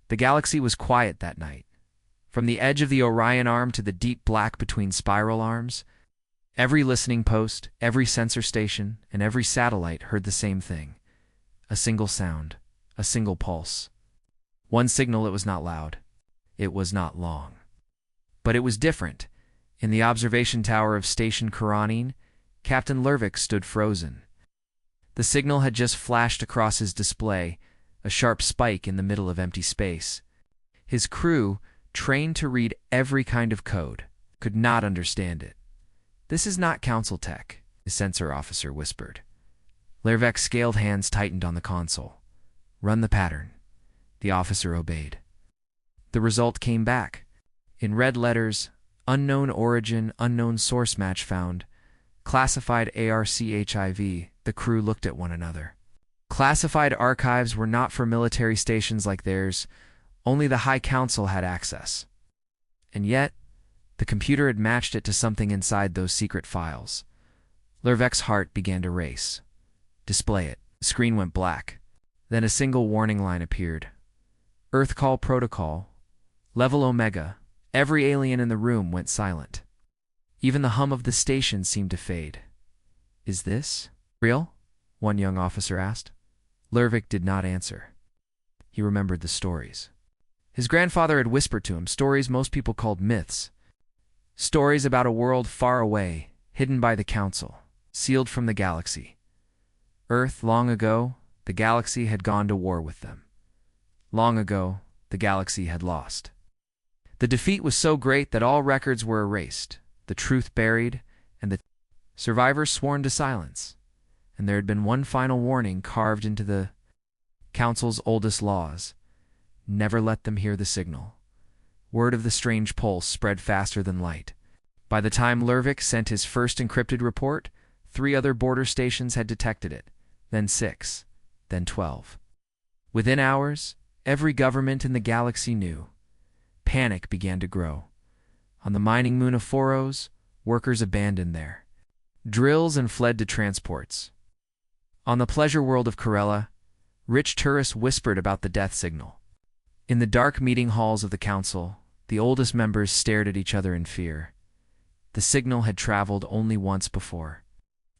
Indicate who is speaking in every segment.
Speaker 1: The galaxy was quiet that night. From the edge of the Orion arm to the deep black between spiral arms, every listening post, every sensor station, and every satellite heard the same thing. A single sound, a single pulse. One signal. It was not loud. It was not long. But it was different. In the observation tower of Station Kuranin, Captain Lervik stood frozen. The signal had just flashed across his display, a sharp spike in the middle of empty space. His crew, trained to read every kind of code, could not understand it. "This is not Council tech," the sensor officer whispered. Lervik's scaled hands tightened on the console. "Run the pattern." The officer obeyed. The result came back. In red letters, "Unknown origin, unknown source match found. Classified ARCHIV." The crew looked at one another. Classified archives were not for military stations like theirs. Only the High Council had access. And yet, the computer had matched it to something inside those secret files. Lervik's heart began to race. "Display it." The screen went black. Then a single warning line appeared. "Earth Call Protocol. Level Omega." Every alien in the room went silent. Even the hum of the station seemed to fade. "Is this real?" one young officer asked. Lervik did not answer. He remembered the stories. His grandfather had whispered to him stories most people called myths. Stories about a world far away, hidden by the Council, sealed from the galaxy. Earth, long ago, the galaxy had gone to war with them. Long ago, the galaxy had lost. The defeat was so great that all records were erased, the truth buried, and the survivors sworn to silence. And there had been one final warning carved into the Council's oldest laws: never let them hear the signal. Word of the strange pulse spread faster than light. By the time Lervik sent his first encrypted report, 3 other border stations had detected it, then 6, then 12. Within hours, every government in the galaxy knew. Panic began to grow. On the mining moon of Foros, workers abandoned their drills and fled to transports. On the pleasure world of Corella, rich tourists whispered about the death signal. In the dark meeting halls of the Council, the oldest members stared at each other in fear. The signal had traveled only once before.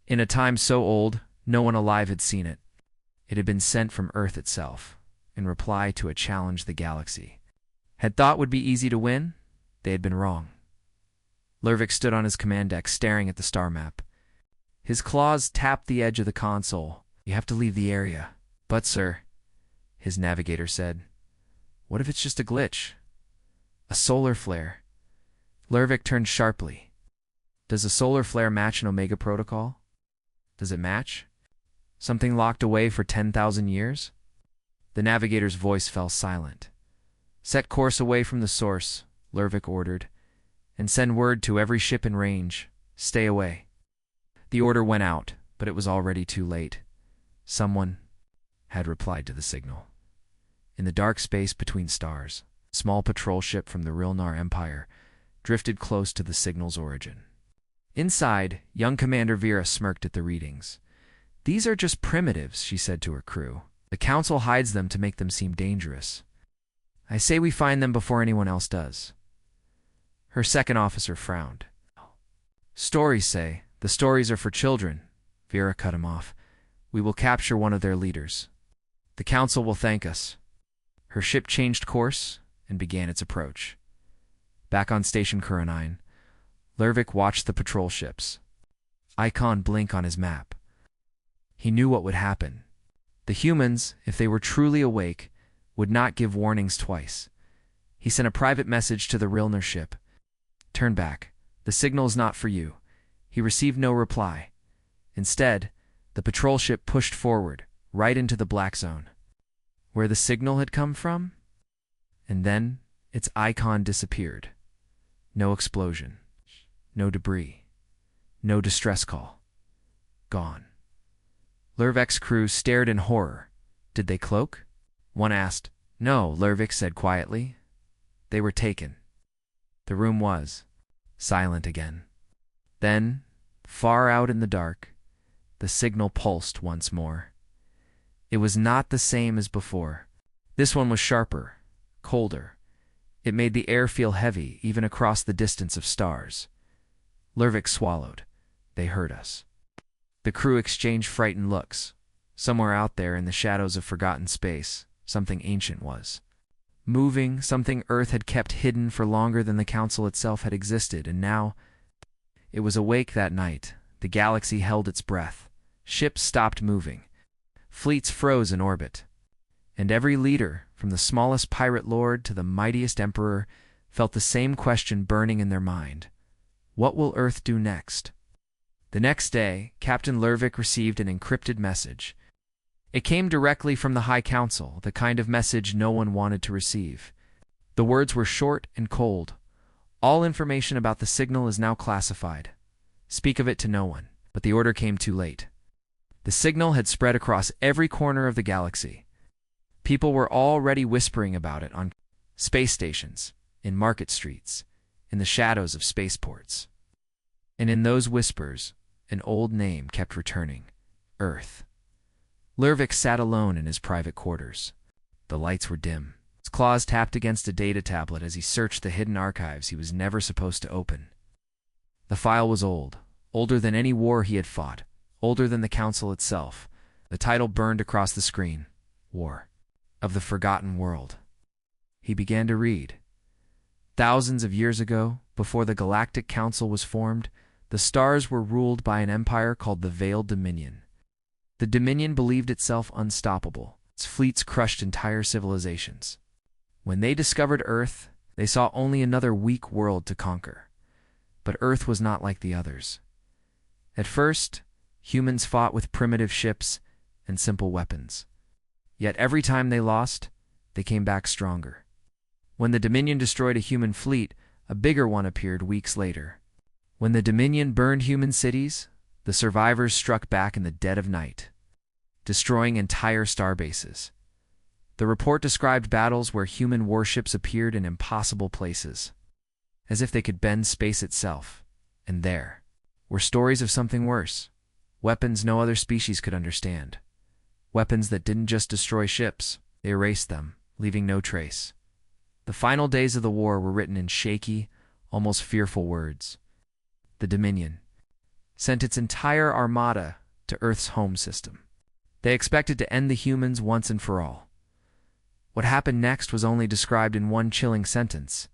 Speaker 1: In a time so old, no one alive had seen it. It had been sent from Earth itself, in reply to a challenge the galaxy had thought would be easy to win. They had been wrong. Lervik stood on his command deck staring at the star map. His claws tapped the edge of the console. "You have to leave the area." "But, sir," his navigator said, "what if it's just a glitch? A solar flare?" Lervik turned sharply. "Does a solar flare match an Omega protocol? Does it match something locked away for 10,000 years?" The navigator's voice fell silent. "Set course away from the source," Lervik ordered, "and send word to every ship in range. Stay away." The order went out, but it was already too late. Someone had replied to the signal. In the dark space between stars, a small patrol ship from the Rilnar Empire drifted close to the signal's origin. Inside, young Commander Vera smirked at the readings. "These are just primitives," she said to her crew. "The Council hides them to make them seem dangerous. I say we find them before anyone else does." Her second officer frowned. "Stories say. The stories are for children." Vera cut him off. "We will capture one of their leaders. The Council will thank us." Her ship changed course and began its approach. Back on Station Kuranin, Lervik watched the patrol ships. Icon blink on his map. He knew what would happen. The humans, if they were truly awake, would not give warnings twice. He sent a private message to the Rilnar ship. "Turn back. The signal is not for you." He received no reply. Instead, the patrol ship pushed forward, right into the black zone. Where the signal had come from? And then its icon disappeared. No explosion. No debris. No distress call. Gone. Lervik's crew stared in horror. Did they cloak? One asked. "No," Lervik said quietly. "They were taken." The room was silent again. Then, far out in the dark, the signal pulsed once more. It was not the same as before. This one was sharper, colder. It made the air feel heavy, even across the distance of stars. Lurvik swallowed. They heard us. The crew exchanged frightened looks. Somewhere out there in the shadows of forgotten space, something ancient was moving, something Earth had kept hidden for longer than the Council itself had existed, and now it was awake that night. The galaxy held its breath. Ships stopped moving. Fleets froze in orbit. And every leader, from the smallest pirate lord to the mightiest emperor, felt the same question burning in their mind. What will Earth do next? The next day, Captain Lurvik received an encrypted message. It came directly from the High Council, the kind of message no one wanted to receive. The words were short and cold. All information about the signal is now classified. Speak of it to no one. But the order came too late. The signal had spread across every corner of the galaxy. People were already whispering about it on space stations, in market streets, in the shadows of spaceports. And in those whispers, an old name kept returning: Earth. Lurvik sat alone in his private quarters. The lights were dim. His claws tapped against a data tablet as he searched the hidden archives he was never supposed to open. The file was old, older than any war he had fought, older than the Council itself. The title burned across the screen: War of the Forgotten World. He began to read. Thousands of years ago, before the Galactic Council was formed, the stars were ruled by an empire called the Veiled Dominion. The Dominion believed itself unstoppable. Its fleets crushed entire civilizations. When they discovered Earth, they saw only another weak world to conquer. But Earth was not like the others. At first, humans fought with primitive ships and simple weapons. Yet every time they lost, they came back stronger. When the Dominion destroyed a human fleet, a bigger one appeared weeks later. When the Dominion burned human cities, the survivors struck back in the dead of night, destroying entire starbases. The report described battles where human warships appeared in impossible places, as if they could bend space itself. And there were stories of something worse: weapons no other species could understand. Weapons that didn't just destroy ships, they erased them, leaving no trace. The final days of the war were written in shaky, almost fearful words. The Dominion sent its entire armada to Earth's home system. They expected to end the humans once and for all. What happened next was only described in one chilling sentence: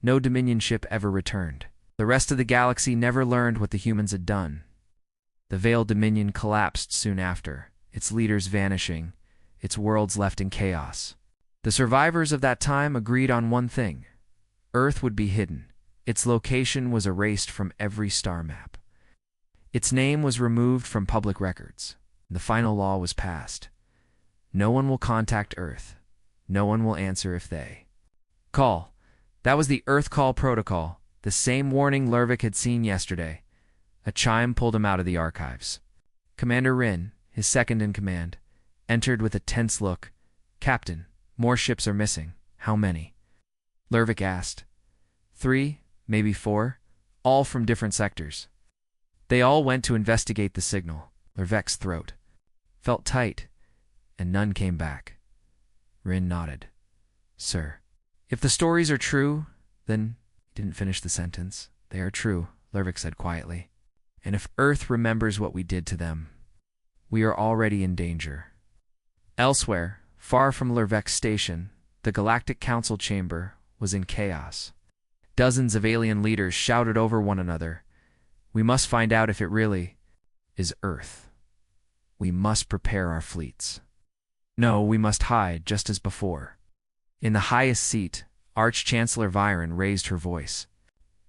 Speaker 1: no Dominion ship ever returned. The rest of the galaxy never learned what the humans had done. The Veiled Dominion collapsed soon after, its leaders vanishing, its worlds left in chaos. The survivors of that time agreed on one thing: Earth would be hidden. Its location was erased from every star map. Its name was removed from public records. The final law was passed: no one will contact Earth. No one will answer if they call. That was the Earth Call Protocol, the same warning Lurvik had seen yesterday. A chime pulled him out of the archives. Commander Rin, his second in command, entered with a tense look. "Captain, more ships are missing. How many?" Lurvik asked. 3, maybe 4, all from different sectors. They all went to investigate the signal. Lurvik's throat felt tight, and none came back. Rin nodded. "Sir, if the stories are true, then—" He didn't finish the sentence. "They are true," Lurvik said quietly. "And if Earth remembers what we did to them, we are already in danger." Elsewhere, far from Lurvik's station, the Galactic Council chamber was in chaos. Dozens of alien leaders shouted over one another. "We must find out if it really is Earth. We must prepare our fleets. No, we must hide, just as before." In the highest seat, Arch-Chancellor Viren raised her voice.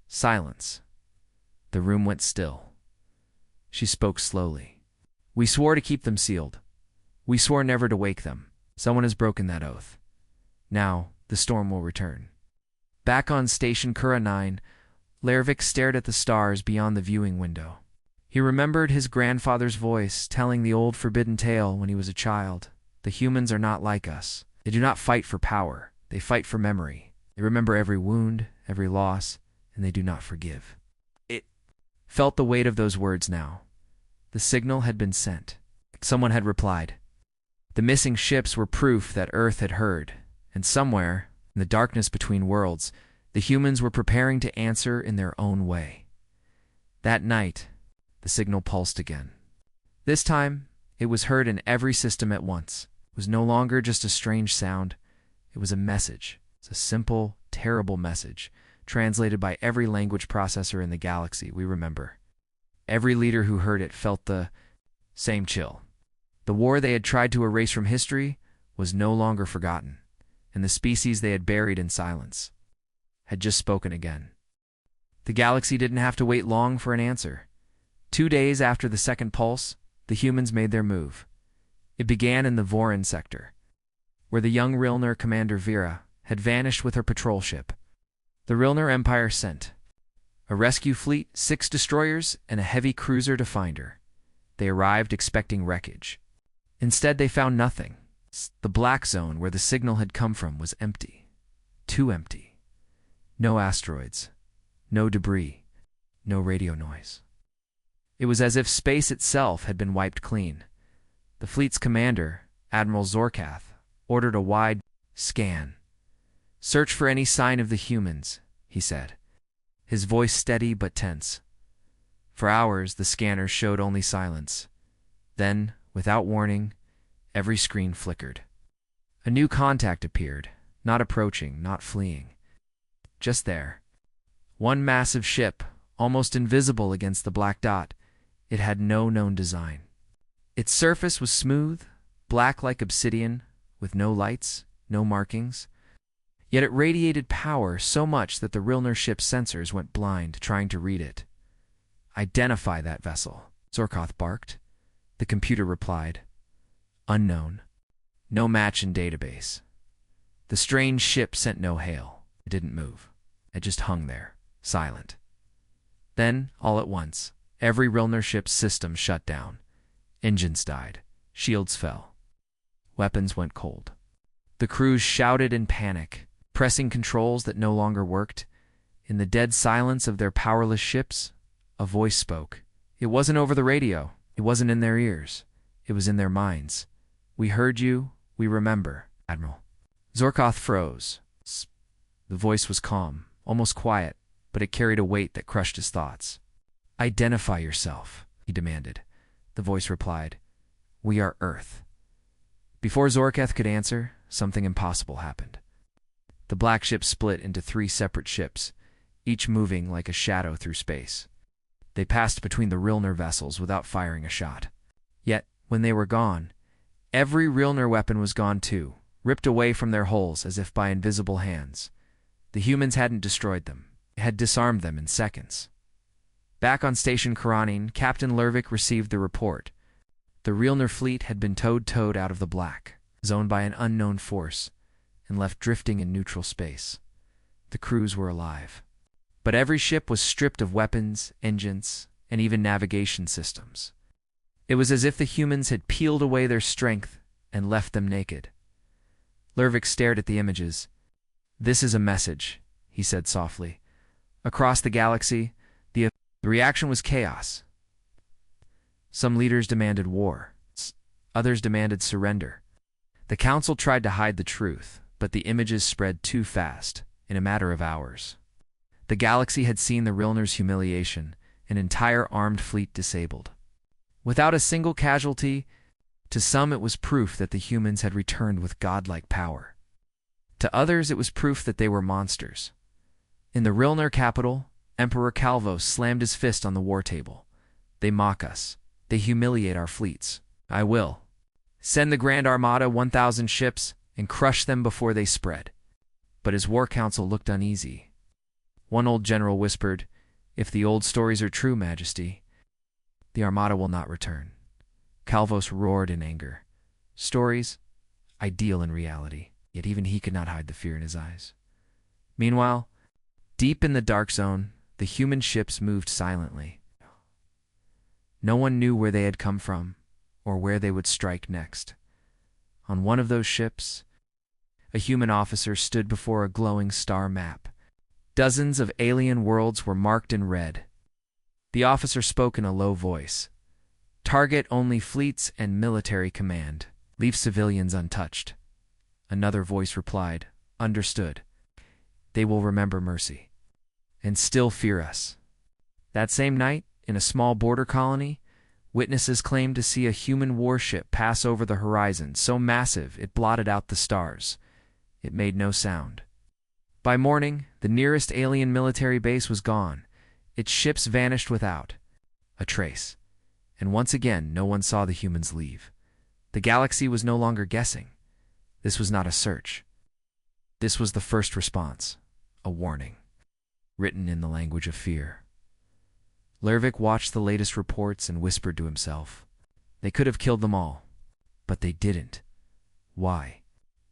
Speaker 1: Silence. The room went still. She spoke slowly. "We swore to keep them sealed. We swore never to wake them. Someone has broken that oath. Now, the storm will return." Back on Station Kura 9, Lurvik stared at the stars beyond the viewing window. He remembered his grandfather's voice telling the old forbidden tale when he was a child. The humans are not like us. They do not fight for power. They fight for memory. They remember every wound, every loss, and they do not forgive. It felt the weight of those words now. The signal had been sent. Someone had replied. The missing ships were proof that Earth had heard, and somewhere, In the darkness between worlds, the humans were preparing to answer in their own way. That night, the signal pulsed again. This time, it was heard in every system at once. It was no longer just a strange sound. It was a message. It's a simple, terrible message, translated by every language processor in the galaxy we remember. Every leader who heard it felt the same chill. The war they had tried to erase from history was no longer forgotten, and the species they had buried in silence had just spoken again. The galaxy didn't have to wait long for an answer. 2 days after the second pulse, the humans made their move. It began in the Vorin sector, where the young Rilner commander Vera had vanished with her patrol ship. The Rilner Empire sent a rescue fleet, 6 destroyers, and a heavy cruiser to find her. They arrived expecting wreckage. Instead, they found nothing. The black zone where the signal had come from was empty. Too empty. No asteroids. No debris. No radio noise. It was as if space itself had been wiped clean. The fleet's commander, Admiral Zorkath, ordered a wide scan. "Search for any sign of the humans," he said, his voice steady but tense. For hours, the scanners showed only silence. Then, without warning, every screen flickered. A new contact appeared, not approaching, not fleeing. Just there. One massive ship, almost invisible against the black dot. It had no known design. Its surface was smooth, black like obsidian, with no lights, no markings. Yet it radiated power so much that the Rilner ship's sensors went blind trying to read it. "Identify that vessel," Zorkoth barked. The computer replied, "Unknown. No match in database." The strange ship sent no hail. It didn't move. It just hung there, silent. Then, all at once, every Rilner ship's system shut down. Engines died. Shields fell. Weapons went cold. The crews shouted in panic, pressing controls that no longer worked. In the dead silence of their powerless ships, a voice spoke. It wasn't over the radio. It wasn't in their ears. It was in their minds. "We heard you. We remember, Admiral." Zorkoth froze. The voice was calm, almost quiet, but it carried a weight that crushed his thoughts. "Identify yourself," he demanded. The voice replied, "We are Earth." Before Zorkoth could answer, something impossible happened. The black ship split into 3 separate ships, each moving like a shadow through space. They passed between the Rilner vessels without firing a shot. Yet, when they were gone, every Rilner weapon was gone too, ripped away from their hulls as if by invisible hands. The humans hadn't destroyed them. It had disarmed them in seconds. Back on Station Karanin, Captain Lervik received the report. The Rilner fleet had been towed out of the black, zoned by an unknown force, and left drifting in neutral space. The crews were alive. But every ship was stripped of weapons, engines, and even navigation systems. It was as if the humans had peeled away their strength and left them naked. Lervik stared at the images. "This is a message," he said softly. Across the galaxy, the reaction was chaos. Some leaders demanded war. Others demanded surrender. The council tried to hide the truth, but the images spread too fast, in a matter of hours. The galaxy had seen the Rilner's humiliation, an entire armed fleet disabled. Without a single casualty, to some it was proof that the humans had returned with godlike power. To others it was proof that they were monsters. In the Rilner capital, Emperor Calvos slammed his fist on the war table. "They mock us. They humiliate our fleets. I will. Send the Grand Armada 1,000 ships and crush them before they spread." But his war council looked uneasy. One old general whispered, "If the old stories are true, Majesty, the Armada will not return." Calvos roared in anger. Stories? Ideal in reality, yet even he could not hide the fear in his eyes. Meanwhile, deep in the dark zone, the human ships moved silently. No one knew where they had come from, or where they would strike next. On one of those ships, a human officer stood before a glowing star map. Dozens of alien worlds were marked in red. The officer spoke in a low voice. "Target only fleets and military command. Leave civilians untouched." Another voice replied, understood. They will remember mercy and still fear us. That same night, in a small border colony, witnesses claimed to see a human warship pass over the horizon so massive it blotted out the stars. It made no sound. By morning, the nearest alien military base was gone. Its ships vanished without a trace. And once again, no one saw the humans leave. The galaxy was no longer guessing. This was not a search. This was the first response, a warning, written in the language of fear. Lervik watched the latest reports and whispered to himself. They could have killed them all, but they didn't. Why?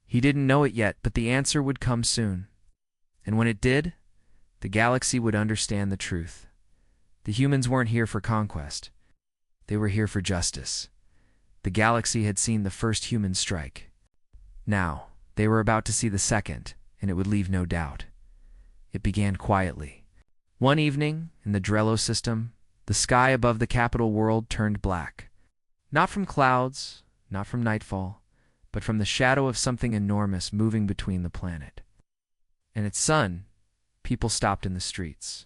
Speaker 1: He didn't know it yet, but the answer would come soon. And when it did, the galaxy would understand the truth. The humans weren't here for conquest. They were here for justice. The galaxy had seen the first human strike. Now, they were about to see the second, and it would leave no doubt. It began quietly. One evening, in the Drello system, the sky above the capital world turned black. Not from clouds, not from nightfall, but from the shadow of something enormous moving between the planet. And its sun, people stopped in the streets.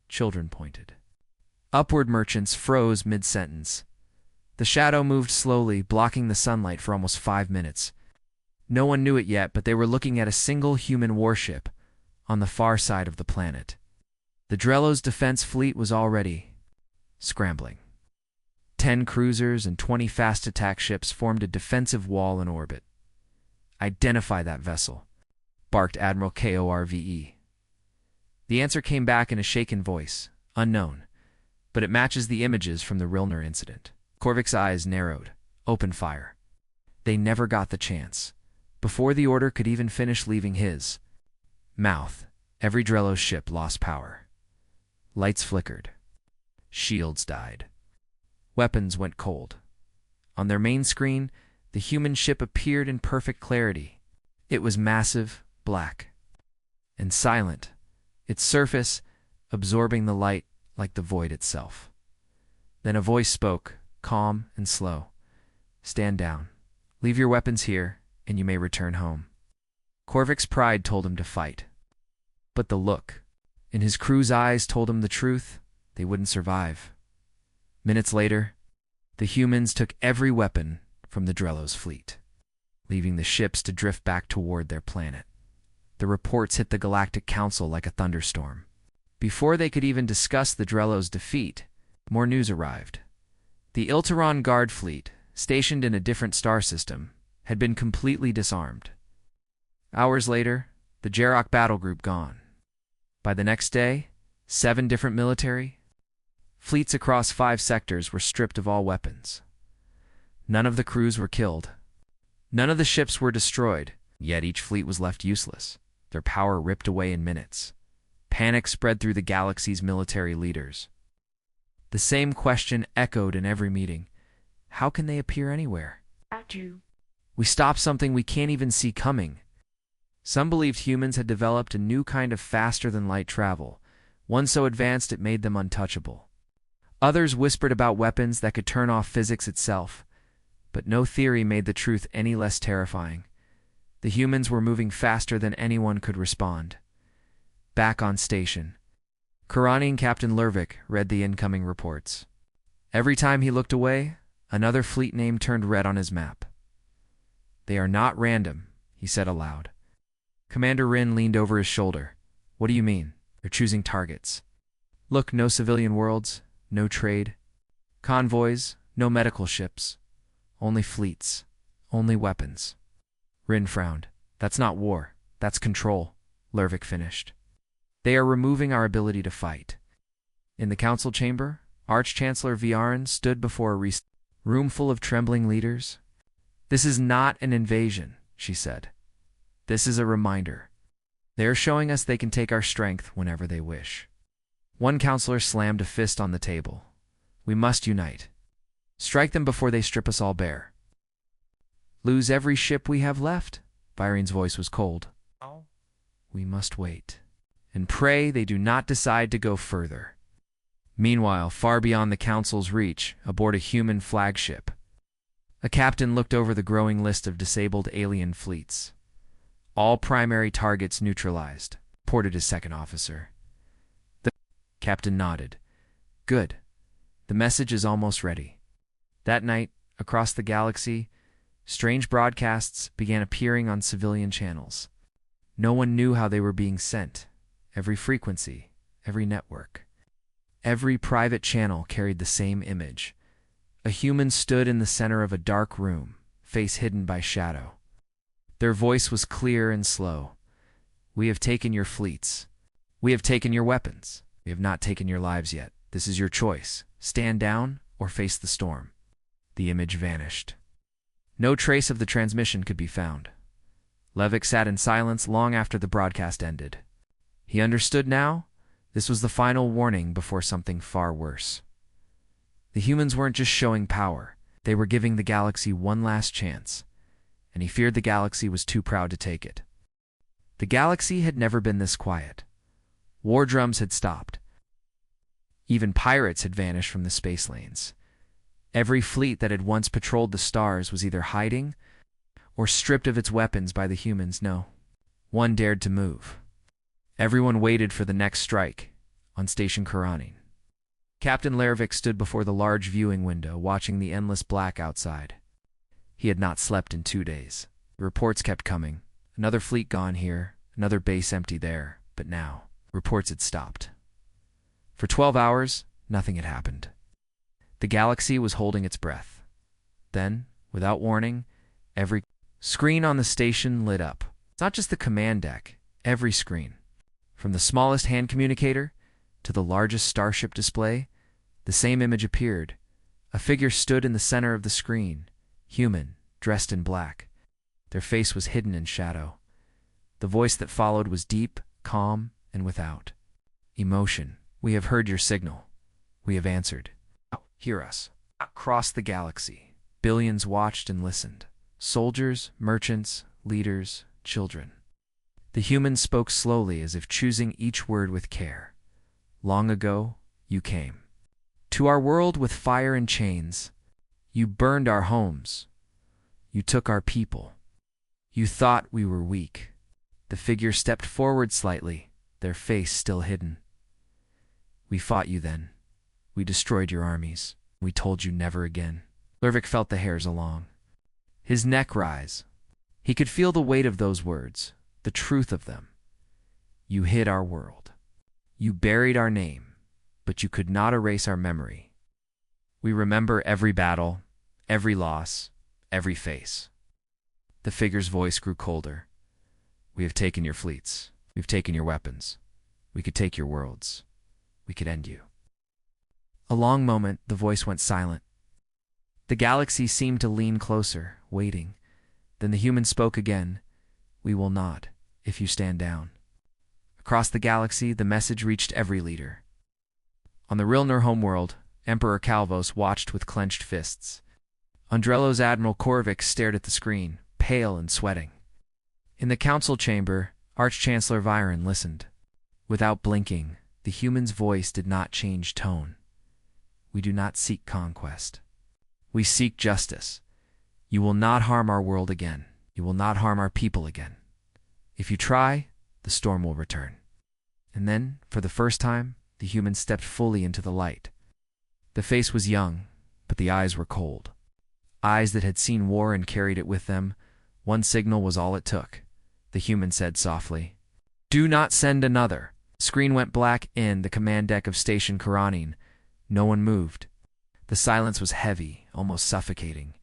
Speaker 1: Children pointed. Upward merchants froze mid-sentence. The shadow moved slowly, blocking the sunlight for almost 5 minutes. No one knew it yet, but they were looking at a single human warship on the far side of the planet. The Drello's defense fleet was already scrambling. 10 cruisers and 20 fast attack ships formed a defensive wall in orbit. "Identify that vessel," barked Admiral Korve. The answer came back in a shaken voice, "Unknown, but it matches the images from the Rilner incident." Korvik's eyes narrowed. "Open fire." They never got the chance. Before the order could even finish leaving his mouth, every Drello ship lost power. Lights flickered. Shields died. Weapons went cold. On their main screen, the human ship appeared in perfect clarity. It was massive, black, and silent, its surface absorbing the light like the void itself. Then a voice spoke, calm and slow. "Stand down. Leave your weapons here, and you may return home." Korvik's pride told him to fight. But the look in his crew's eyes told him the truth. They wouldn't survive. Minutes later, the humans took every weapon from the Drello's fleet, leaving the ships to drift back toward their planet. The reports hit the Galactic Council like a thunderstorm. Before they could even discuss the Drello's defeat, more news arrived. The Ilteron Guard fleet, stationed in a different star system, had been completely disarmed. Hours later, the Jarok battle group gone. By the next day, 7 different military fleets across 5 sectors were stripped of all weapons. None of the crews were killed. None of the ships were destroyed, yet each fleet was left useless, their power ripped away in minutes. Panic spread through the galaxy's military leaders. The same question echoed in every meeting. How can they appear anywhere? We stopped something we can't even see coming. Some believed humans had developed a new kind of faster-than-light travel, one so advanced it made them untouchable. Others whispered about weapons that could turn off physics itself, but no theory made the truth any less terrifying. The humans were moving faster than anyone could respond. Back on station, Karani and Captain Lervik read the incoming reports. Every time he looked away, another fleet name turned red on his map. "They are not random," he said aloud. Commander Rin leaned over his shoulder. "What do you mean? They're choosing targets. Look, no civilian worlds, no trade, convoys, no medical ships. Only fleets, only weapons." Rin frowned. "That's not war, that's control," Lervik finished. "They are removing our ability to fight." In the council chamber, Arch-Chancellor Viarin stood before a room full of trembling leaders. "This is not an invasion," she said. "This is a reminder. They are showing us they can take our strength whenever they wish." One counselor slammed a fist on the table. "We must unite. Strike them before they strip us all bare." "Lose every ship we have left?" Viarin's voice was cold.
Speaker 2: Oh.
Speaker 1: "We must wait and pray they do not decide to go further." Meanwhile, far beyond the council's reach, aboard a human flagship, a captain looked over the growing list of disabled alien fleets. All primary targets neutralized, reported his second officer. The captain nodded. Good. The message is almost ready. That night, across the galaxy, strange broadcasts began appearing on civilian channels. No one knew how they were being sent. Every frequency, every network. Every private channel carried the same image. A human stood in the center of a dark room, face hidden by shadow. Their voice was clear and slow. We have taken your fleets. We have taken your weapons. We have not taken your lives yet. This is your choice. Stand down or face the storm. The image vanished. No trace of the transmission could be found. Levick sat in silence long after the broadcast ended. He understood now. This was the final warning before something far worse. The humans weren't just showing power. They were giving the galaxy one last chance, and he feared the galaxy was too proud to take it. The galaxy had never been this quiet. War drums had stopped. Even pirates had vanished from the space lanes. Every fleet that had once patrolled the stars was either hiding or stripped of its weapons by the humans. No one dared to move. Everyone waited for the next strike on Station Karanin. Captain Lervik stood before the large viewing window, watching the endless black outside. He had not slept in 2 days. The reports kept coming. Another fleet gone here, another base empty there. But now, reports had stopped. For 12 hours, nothing had happened. The galaxy was holding its breath. Then, without warning, every screen on the station lit up. It's not just the command deck, every screen. From the smallest hand communicator to the largest starship display, the same image appeared. A figure stood in the center of the screen, human, dressed in black. Their face was hidden in shadow. The voice that followed was deep, calm, and without emotion. We have heard your signal. We have answered. Hear us. Across the galaxy, billions watched and listened. Soldiers, merchants, leaders, children. The humans spoke slowly, as if choosing each word with care. Long ago, you came to our world with fire and chains. You burned our homes. You took our people. You thought we were weak. The figure stepped forward slightly, their face still hidden. We fought you then. We destroyed your armies. We told you never again. Lervik felt the hairs along his neck rise. He could feel the weight of those words, the truth of them. You hid our world. You buried our name, but you could not erase our memory. We remember every battle, every loss, every face. The figure's voice grew colder. We have taken your fleets. We've taken your weapons. We could take your worlds. We could end you. A long moment, the voice went silent. The galaxy seemed to lean closer, waiting. Then the human spoke again. We will not, if you stand down. Across the galaxy, the message reached every leader. On the Rilner homeworld, Emperor Calvos watched with clenched fists. Andrelos Admiral Korvik stared at the screen, pale and sweating. In the council chamber, Arch-Chancellor Viren listened. Without blinking, the human's voice did not change tone. We do not seek conquest. We seek justice. You will not harm our world again. You will not harm our people again. If you try, the storm will return. And then, for the first time, the human stepped fully into the light. The face was young, but the eyes were cold. Eyes that had seen war and carried it with them. One signal was all it took. The human said softly, "Do not send another." The screen went black in the command deck of Station Karanin. No one moved. The silence was heavy, almost suffocating.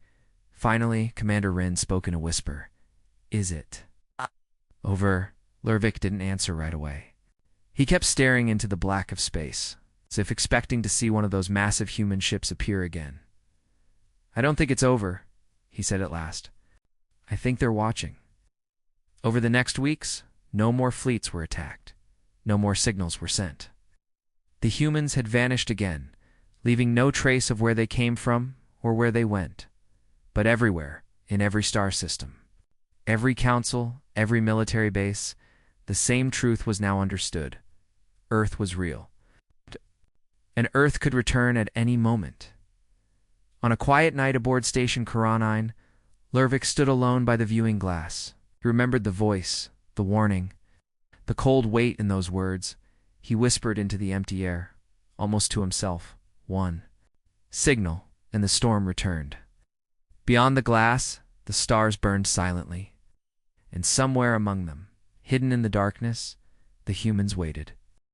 Speaker 1: Finally, Commander Rin spoke in a whisper. "Is it?" Over. Lervik didn't answer right away. He kept staring into the black of space, as if expecting to see one of those massive human ships appear again. "I don't think it's over," he said at last. "I think they're watching." Over the next weeks, no more fleets were attacked. No more signals were sent. The humans had vanished again, leaving no trace of where they came from or where they went. But everywhere, in every star system, every council, every military base, the same truth was now understood. Earth was real. And Earth could return at any moment. On a quiet night aboard Station Karanin, Lervik stood alone by the viewing glass. He remembered the voice, the warning, the cold weight in those words. He whispered into the empty air, almost to himself, "One." Signal, and the storm returned. Beyond the glass, the stars burned silently, and somewhere among them, hidden in the darkness, the humans waited.